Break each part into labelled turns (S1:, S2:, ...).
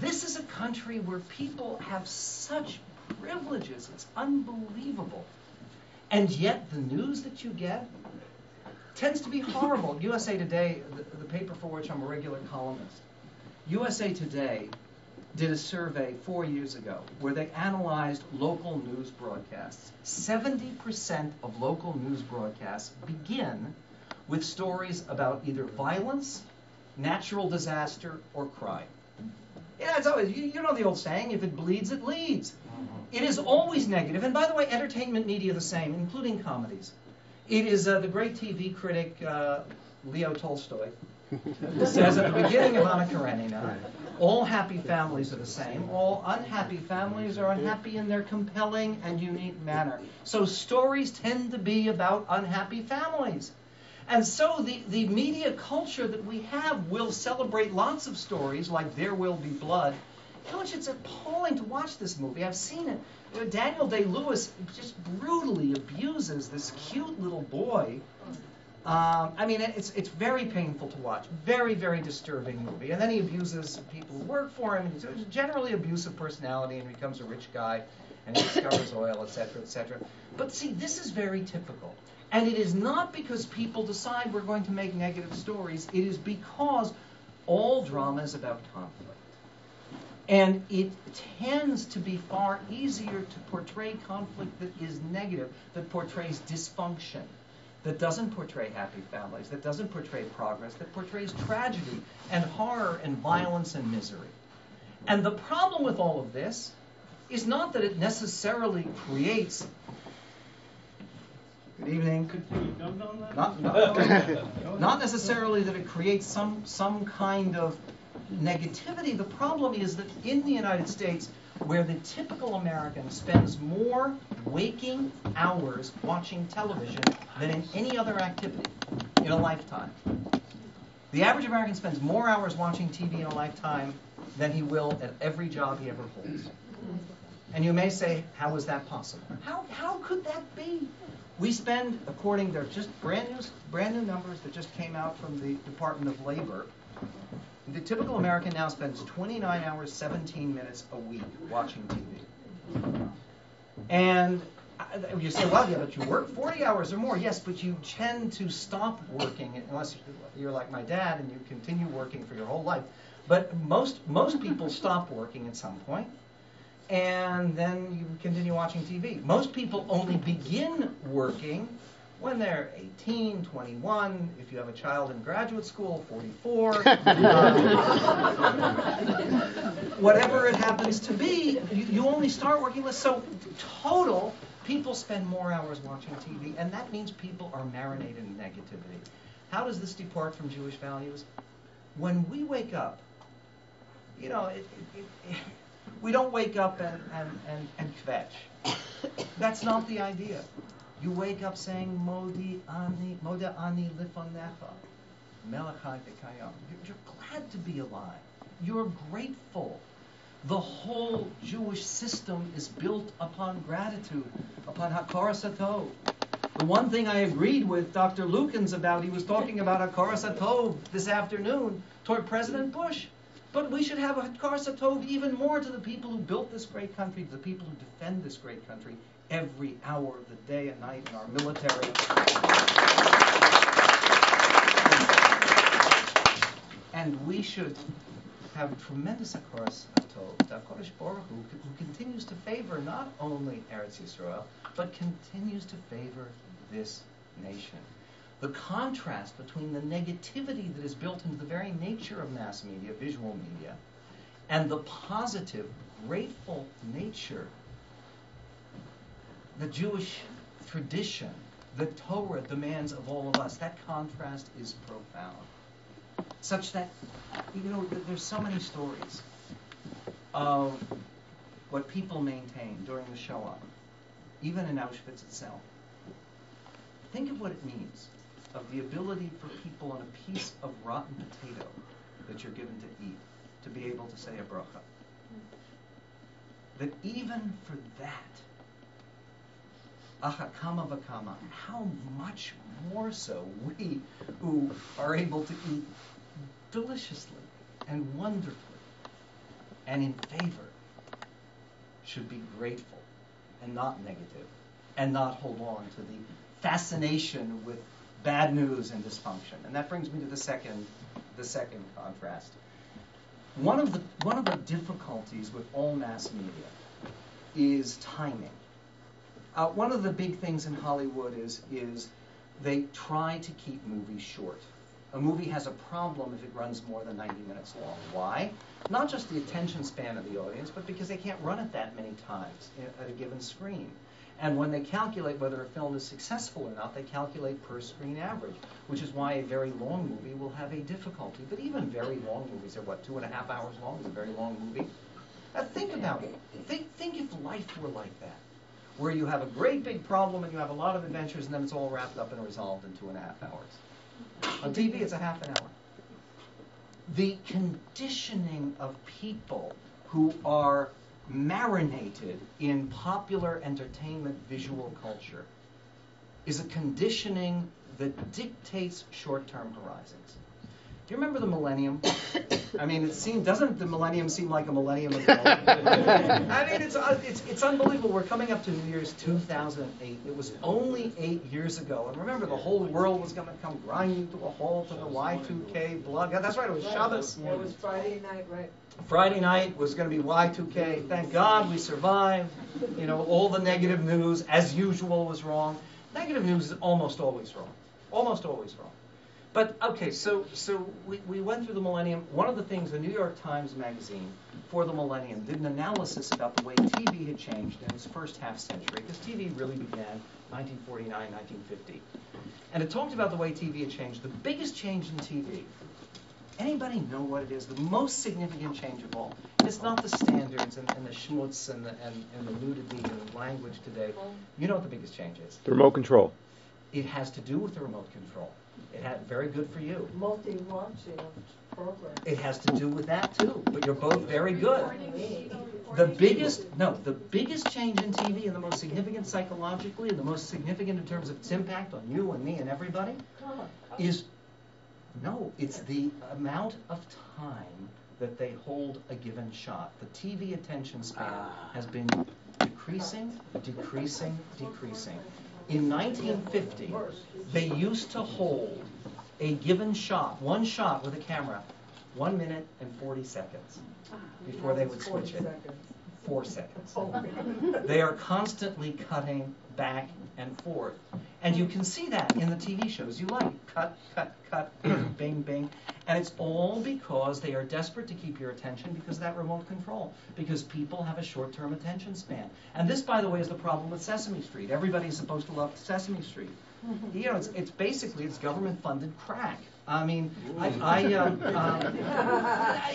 S1: This is a country where people have such privileges. It's unbelievable. And yet the news that you get tends to be horrible. USA Today, the paper for which I'm a regular columnist, USA Today did a survey 4 years ago where they analyzed local news broadcasts. 70% of local news broadcasts begin with stories about either violence, natural disaster, or crime. Yeah, it's always, you know the old saying, if it bleeds, it leads. It is always negative. And by the way, entertainment media the same, including comedies. It is the great TV critic Leo Tolstoy says at the beginning of Anna Karenina, all happy families are the same. All unhappy families are unhappy in their compelling and unique manner. So stories tend to be about unhappy families. And so the media culture that we have will celebrate lots of stories like There Will Be Blood. You know, it's appalling to watch this movie. I've seen it. Daniel Day-Lewis just brutally abuses this cute little boy. I mean, it's very painful to watch. Very, very disturbing movie. And then he abuses people who work for him. He's a generally abusive personality and becomes a rich guy and he discovers oil, etc., etc. But see, this is very typical. And it is not because people decide we're going to make negative stories. It is because all drama is about conflict. And it tends to be far easier to portray conflict that is negative, that portrays dysfunction, that doesn't portray happy families, that doesn't portray progress, that portrays tragedy and horror and violence and misery. And the problem with all of this is not that it necessarily creates... Good evening. Not necessarily that it creates some kind of negativity. The problem is that in the United States, where the typical American spends more waking hours watching television than in any other activity in a lifetime. The average American spends more hours watching TV in a lifetime than he will at every job he ever holds. And you may say, how is that possible? How could that be? We spend, according to just brand new numbers that just came out from the Department of Labor, the typical American now spends 29 hours, 17 minutes a week watching TV. And you say, well, yeah, but you work 40 hours or more. Yes, but you tend to stop working, unless you're like my dad and you continue working for your whole life. But most people stop working at some point, and then you continue watching TV. Most people only begin working when they're 18, 21, if you have a child in graduate school, 44, whatever it happens to be, you only start working less. So total, people spend more hours watching TV, and that means people are marinated in negativity. How does this depart from Jewish values? When we wake up, you know, we don't wake up and kvetch. That's not the idea. You wake up saying, Modi ani lifonecha, melech ha'kayam. You're glad to be alive. You're grateful. The whole Jewish system is built upon gratitude, upon hakaras hatov. The one thing I agreed with Dr. Lukens about, he was talking about hakaras hatov this afternoon toward President Bush. But we should have a hakaras hatov even more to the people who built this great country, to the people who defend this great country every hour of the day and night in our military. And we should have tremendous hakaras hatov to HaKadosh Baruch Hu, who continues to favor not only Eretz Yisrael, but continues to favor this nation. The contrast between the negativity that is built into the very nature of mass media, visual media, and the positive, grateful nature, the Jewish tradition, the Torah demands of all of us, that contrast is profound. Such that, you know, there's so many stories of what people maintained during the Shoah, even in Auschwitz itself. Think of what it means, of the ability for people on a piece of rotten potato that you're given to eat, to be able to say a bracha. That even for that, achakama v'kama, how much more so we who are able to eat deliciously and wonderfully and in favor should be grateful and not negative, and not hold on to the fascination with bad news and dysfunction. And that brings me to the second contrast. One of the difficulties with all mass media is timing. One of the big things in Hollywood is they try to keep movies short. A movie has a problem if it runs more than 90 minutes long. Why? Not just the attention span of the audience, but because they can't run it that many times at a given screen. And when they calculate whether a film is successful or not, they calculate per screen average, which is why a very long movie will have a difficulty. But even very long movies are, 2.5 hours long is a very long movie. Now think about it. Think if life were like that, where you have a great big problem and you have a lot of adventures and then it's all wrapped up and resolved in 2.5 hours. On TV, it's a half an hour. The conditioning of people who are marinated in popular entertainment visual culture is a conditioning that dictates short-term horizons. Do you remember the millennium? I mean, doesn't the millennium seem like a millennium ago? I mean, it's unbelievable. We're coming up to New Year's 2008. It was only 8 years ago. And remember, the whole world was going to come grinding to a halt in the Y2K blood. That's right, it was Shabbos.
S2: It was Friday night, right?
S1: Friday night was going to be Y2K. Thank God we survived. You know, all the negative news, as usual, was wrong. Negative news is almost always wrong. Almost always wrong. But, okay, so we went through the millennium. One of the things, the New York Times magazine, for the millennium, did an analysis about the way TV had changed in its first half century, because TV really began 1949, 1950. And it talked about the way TV had changed. The biggest change in TV, anybody know what it is? The most significant change of all. It's not the standards and the schmutz and the nudity and the language today. You know what the biggest change is?
S3: The remote control.
S1: It has to do with the remote control. It had very good for you.
S2: Multi-watching of programs.
S1: It has to do with that too. But you're both very good. The biggest change in TV and the most significant psychologically and the most significant in terms of its impact on you and me and everybody is it's the amount of time that they hold a given shot. The TV attention span has been decreasing. In 1950, they used to hold a given shot, one shot with a camera, 1 minute and 40 seconds before they would switch it. 4 seconds. They are constantly cutting back and forth. And you can see that in the TV shows you like. Cut, bing, bing. And it's all because they are desperate to keep your attention because of that remote control. Because people have a short-term attention span. And this, by the way, is the problem with Sesame Street. Everybody's supposed to love Sesame Street. You know, it's basically government-funded crack. I mean,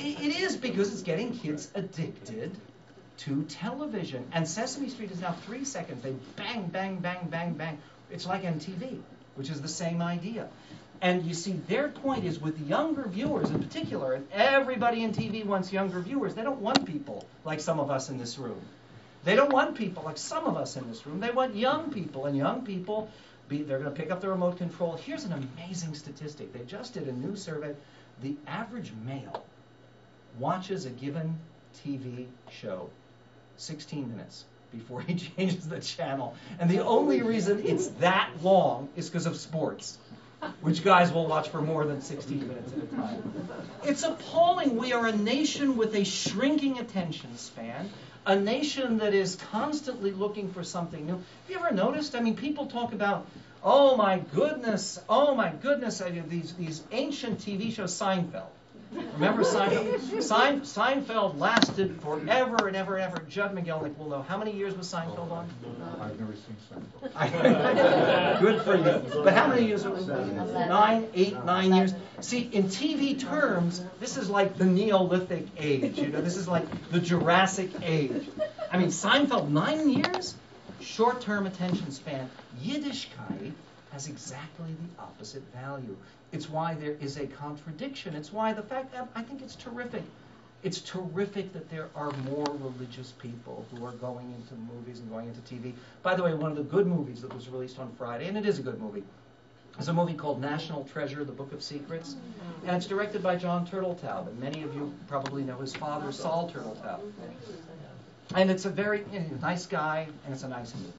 S1: it is because it's getting kids addicted to television. And Sesame Street is now 3 seconds. They bang, bang, bang, bang, bang. It's like MTV, which is the same idea. And you see, their point is with younger viewers in particular, and everybody in TV wants younger viewers. They don't want people like some of us in this room. They don't want people like some of us in this room. They want young people, and young people, they're going to pick up the remote control. Here's an amazing statistic. They just did a new survey. The average male watches a given TV show 16 minutes before he changes the channel. And the only reason it's that long is because of sports, which guys will watch for more than 16 minutes at a time. It's appalling. We are a nation with a shrinking attention span, a nation that is constantly looking for something new. Have you ever noticed? I mean, people talk about, oh my goodness, these ancient TV shows, Seinfeld. Remember Seinfeld? Seinfeld lasted forever and ever and ever. Judd McGillnick will know. How many years was Seinfeld on?
S4: I've never seen Seinfeld.
S1: Good for you. But how many years was it? 9 years. See, in TV terms, this is like the Neolithic age. You know, this is like the Jurassic age. I mean, Seinfeld, 9 years? Short-term attention span. Yiddishkeit has exactly the opposite value. It's why there is a contradiction. It's why the fact that I think it's terrific. It's terrific that there are more religious people who are going into movies and going into TV. By the way, one of the good movies that was released on Friday, and it is a good movie, There's a movie called National Treasure, The Book of Secrets, and it's directed by John Turteltaub, and many of you probably know his father, Saul Turteltaub. And it's a very nice guy, and it's a nice movie.